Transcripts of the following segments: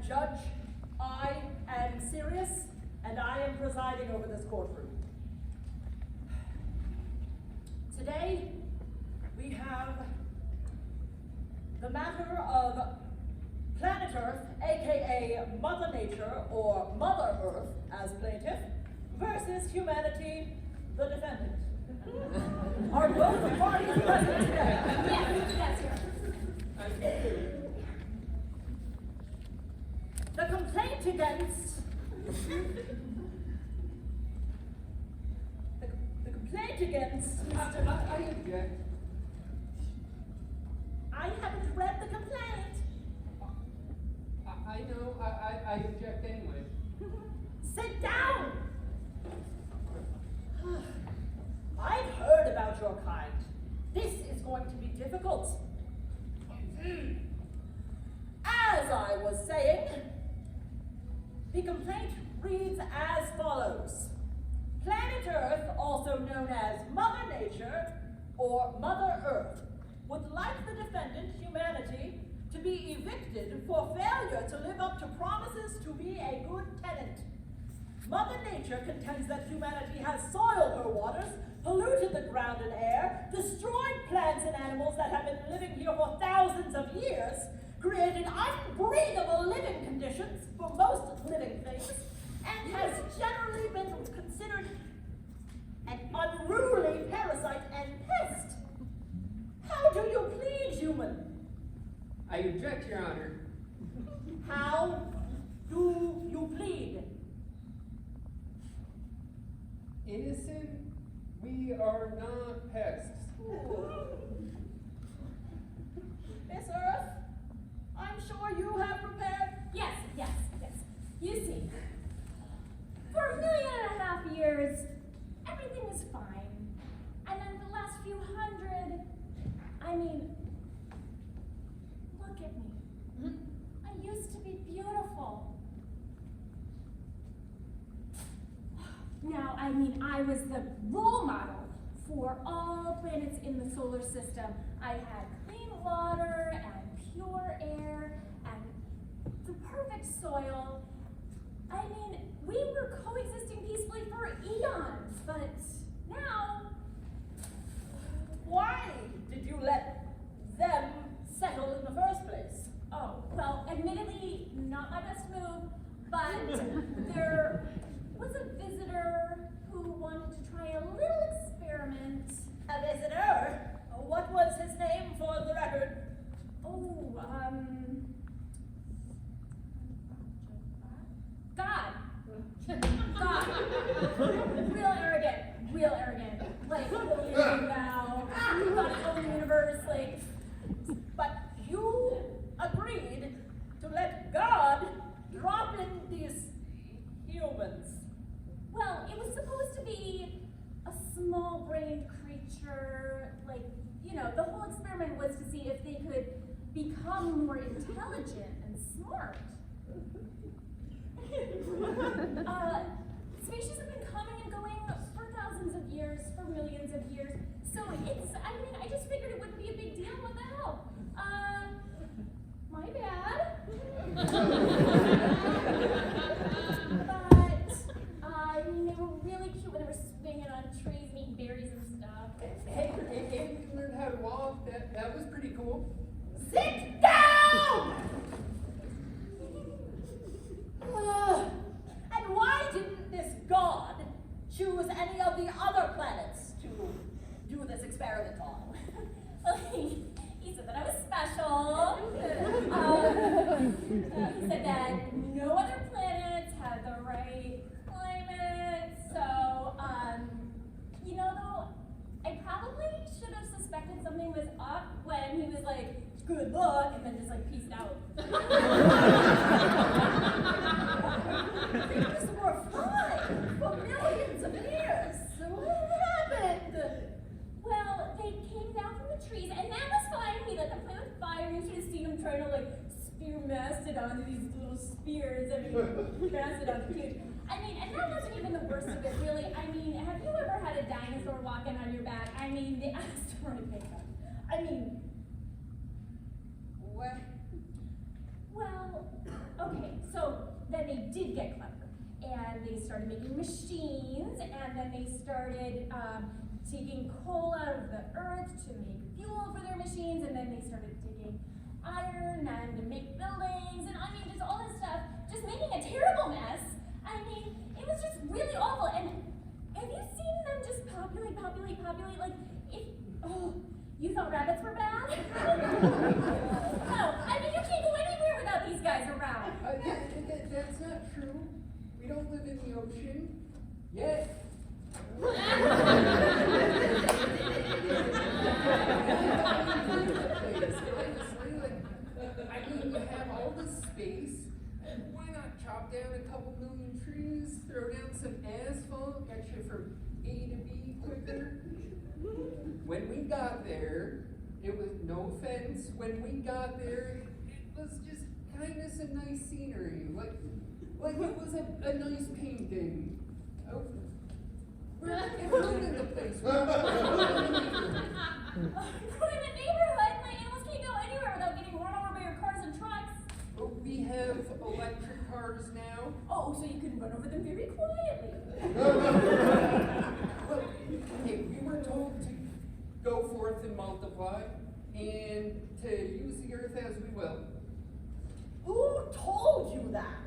judge. I am serious, and I am presiding over this courtroom. Today, we have the matter of planet Earth, aka Mother Nature, or Mother Earth as plaintiff, versus humanity, the defendant. Are both parties present today? Yes, that's here. The complaint against the complaint against Mr. I object. I haven't read the complaint. I know. I object anyway. Sit down. I've heard about your kind. This is going to be difficult. As I was saying, the complaint reads as follows. Planet Earth, also known as Mother Nature, or Mother Earth, would like the defendant, humanity, to be evicted for failure to live up to promises to be a good tenant. Mother Nature contends that humanity has soiled her waters, polluted the ground and air, destroyed plants and animals that have been living here for thousands of years, created unbreathable living conditions for most living things, and has generally been considered an unruly parasite and pest. How do you plead, human? I object, Your Honor. How do you plead? Innocent, we are not pests. Miss Earth, I'm sure you have prepared. Yes. You see, for 1.5 million years, everything was fine. And then the last few hundred, I mean, look at me. I used to be beautiful. Now, I mean, I was the role model for all planets in the solar system. I had clean water and pure air and the perfect soil. I mean, we were coexisting peacefully for eons, but now... Why did you let them settle in the first place? Oh, well, admittedly, not my best move, but there was a visitor who wanted to try a little experiment. A visitor? What was his name for the record? Oh, God. Real arrogant. Like, now, got his own universe, like. But you agreed to let God drop in these humans. Well, it was supposed to be a small-brained creature, like, you know, the whole experiment was to see if they could become more intelligent and smart. Species have been coming and going for thousands of years, for millions of years, so it's, I mean, I just figured it wouldn't be a big deal, what the hell? My bad. But, I mean, they were really cute when they were swinging on trees and eating berries and stuff. Hey, you learned how to walk. That was pretty cool. Sit down! And why didn't this God choose any of the other planets to do this experiment on? Well, he said that I was special. He said that no other planets had the right climate. So, you know, though, I probably should have suspected something was up when he was like, good luck, and then just like peaced out. Things were fine for millions of years. What happened? Well, they came down from the trees, and that was fine. He lit them play with fire. You should have seen him trying to like spear mastodon these little spears. I mean, mastodon's cute. I mean, and that wasn't even the worst of it, really. I mean, have you ever had a dinosaur walking on your back? I mean, the asteroid pickup. I mean, What? well, okay, started making machines, and then they started taking coal out of the earth to make fuel for their machines, and then they started digging iron and to make buildings, and I mean, just all this stuff, just making a terrible mess. I mean, it was just really awful, and have you seen them just populate, like, you thought rabbits were bad? No, I mean, you can't go anywhere without these guys around. That's not true. We don't live in the ocean. Yet. I mean, you have all this space. Why not chop down a couple million trees, throw down some asphalt, get you from A to B quicker? When we got there, it was no offense. When we got there, it was just kind of some nice scenery. Like it was a nice painting. Oh, we're in the place. We're in a neighborhood. My animals can't go anywhere without getting run over by your cars and trucks. We have electric cars now. Oh, so you can run over them very quietly. Well, hey, we were told to go forth and multiply, and to use the earth as we will. Who told you that?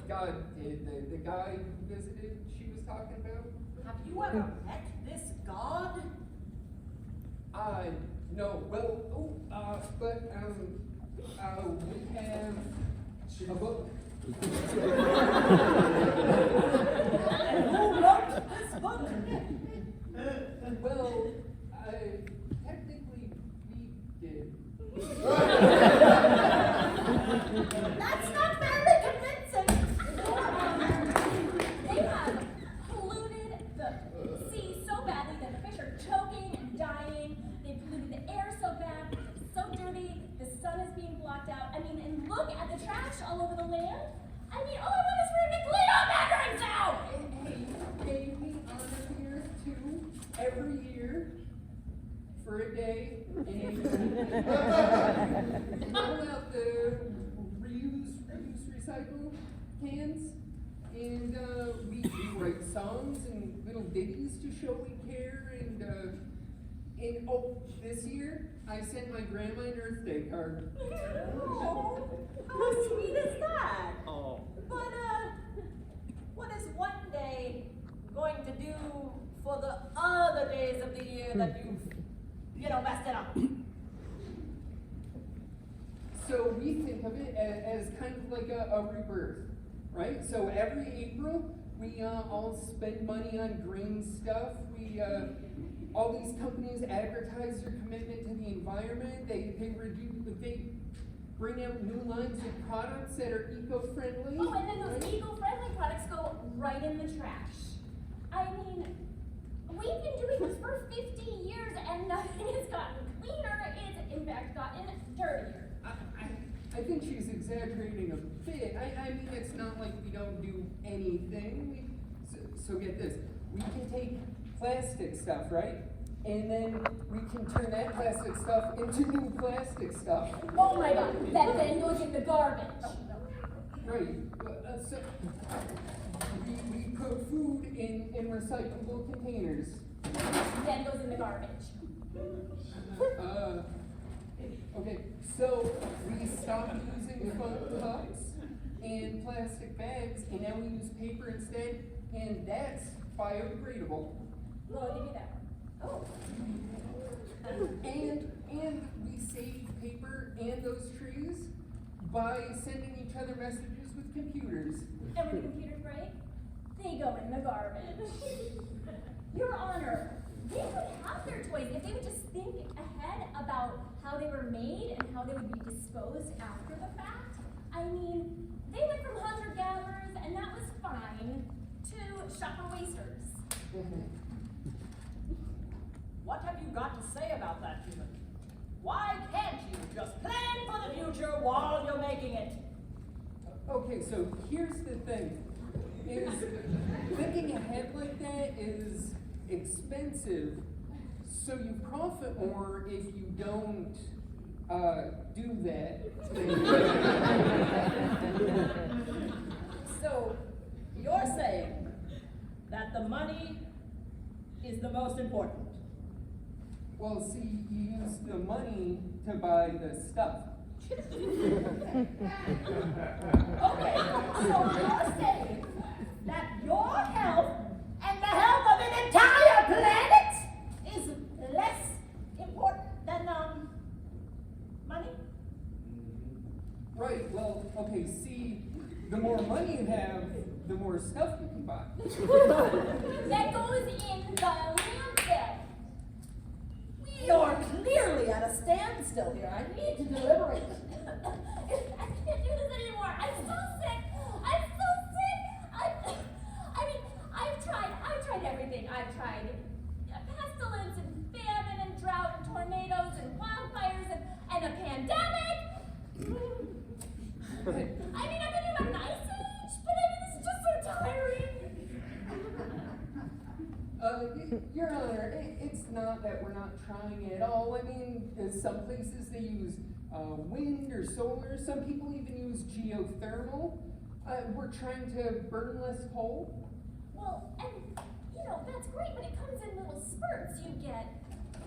God did. The guy who visited, she was talking about. Have you ever met this god? No. Well, but we have a book. And who wrote this book? Well, technically we did. That's not very convincing. They have polluted the sea so badly that the fish are choking and dying. They've polluted the air so bad, it's so dirty, the sun is being blocked out. I mean, and look at the trash all over the land. I mean, all I want is for him to clean up after himself! Hey, we honor the earth too, every year, for a day, and roll out the reuse, recycle cans, and we write songs and little ditties to show we care, and this year, I sent my grandma an Earth Day card. Oh, how sweet is that? Oh. But, what is one day going to do for the other days of the year that you've, messed it up? So we think of it as kind of like a rebirth, right? So every April, we all spend money on green stuff. All these companies advertise their commitment to the environment. They bring out new lines of products that are eco-friendly. Oh, and then those eco-friendly products go right in the trash. I mean, we've been doing this for 50 years and nothing has gotten cleaner. It's in fact gotten dirtier. I think she's exaggerating a bit. I mean, it's not like we don't do anything. So get this, we can take plastic stuff, right? And then we can turn that plastic stuff into new plastic stuff. Oh my god, that then goes in the garbage. Right. So we put food in recyclable containers. Then goes in the garbage. Okay, so we stopped using foam cups and plastic bags, and now we use paper instead, and that's biodegradable. Well, I'll give you that one. Oh. And we save paper and those trees by sending each other messages with computers. And when the computers break, they go in the garbage. Your Honor, they could have their toys if they would just think ahead about how they were made and how they would be disposed after the fact. I mean, they went from hunter-gatherers, and that was fine, to shopper-wasters. What have you got to say about that, human? Why can't you just plan for the future while you're making it? Okay, so here's the thing. Is thinking ahead like that is expensive, so you profit more if you don't do that. So, you're saying that the money is the most important. Well, see, you use the money to buy the stuff. Okay, so you're saying that your health and the health of an entire planet is less important than, money? Right, well, okay, see, the more money you have, the more stuff you can buy. That goes in the landfill. You're clearly at a standstill here. I need to deliberate. I can't do this anymore. I'm so sick. I'm so sick. I mean, I've tried everything. I've tried pestilence and famine and drought and tornadoes and wildfires and a pandemic. I mean, I can do my Ice Age, but I mean, this is just so tiring. Your Honor, it's not that we're not trying at all. I mean, some places they use wind or solar. Some people even use geothermal. We're trying to burn less coal. Well, and, you know, that's great, but it comes in little spurts. You get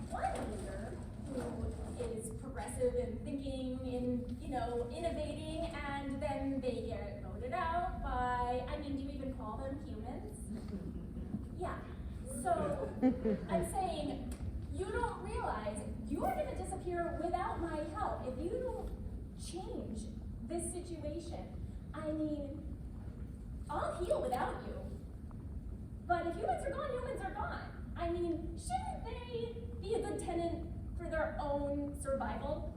one leader who is progressive and thinking and, you know, innovating, and then they get voted out by, I mean, do you even call them humans? Yeah. So, I'm saying, you don't realize you're gonna disappear without my help. If you don't change this situation, I mean, I'll heal without you. But if humans are gone, humans are gone. I mean, shouldn't they be a good tenant for their own survival?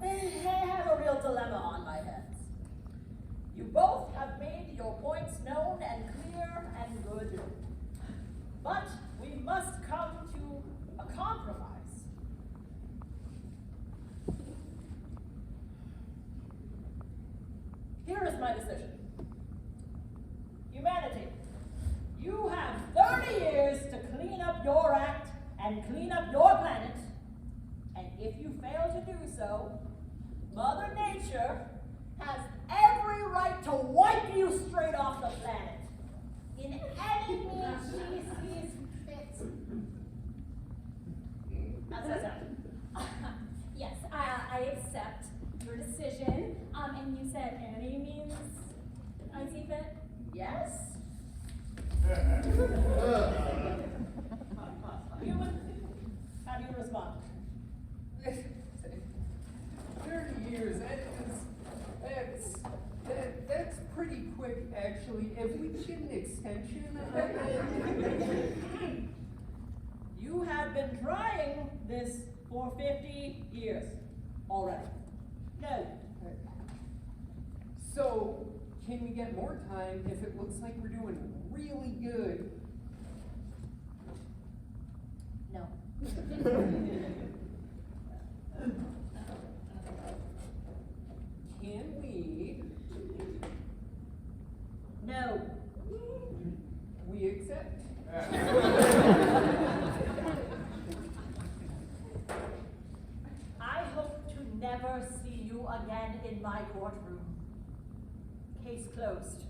I have a real dilemma on my hands. You both have made your points known and clear and good. But we must come to a compromise. Here is my decision. Humanity, you have 30 years to clean up your act and clean up your planet. And if you fail to do so, Mother Nature has every right to wipe you straight off the planet. In any means she sees fit. How's that sound? Yes, I accept your decision. And you said any means I see fit? Yes? Human, how do you respond? 30 years, that's pretty quick, actually. If we could get an extension of that. You have been trying this for 50 years already. No. So, can we get more time if it looks like we're doing really good? No. Can we? No. We accept. I hope to never see you again in my courtroom. Case closed.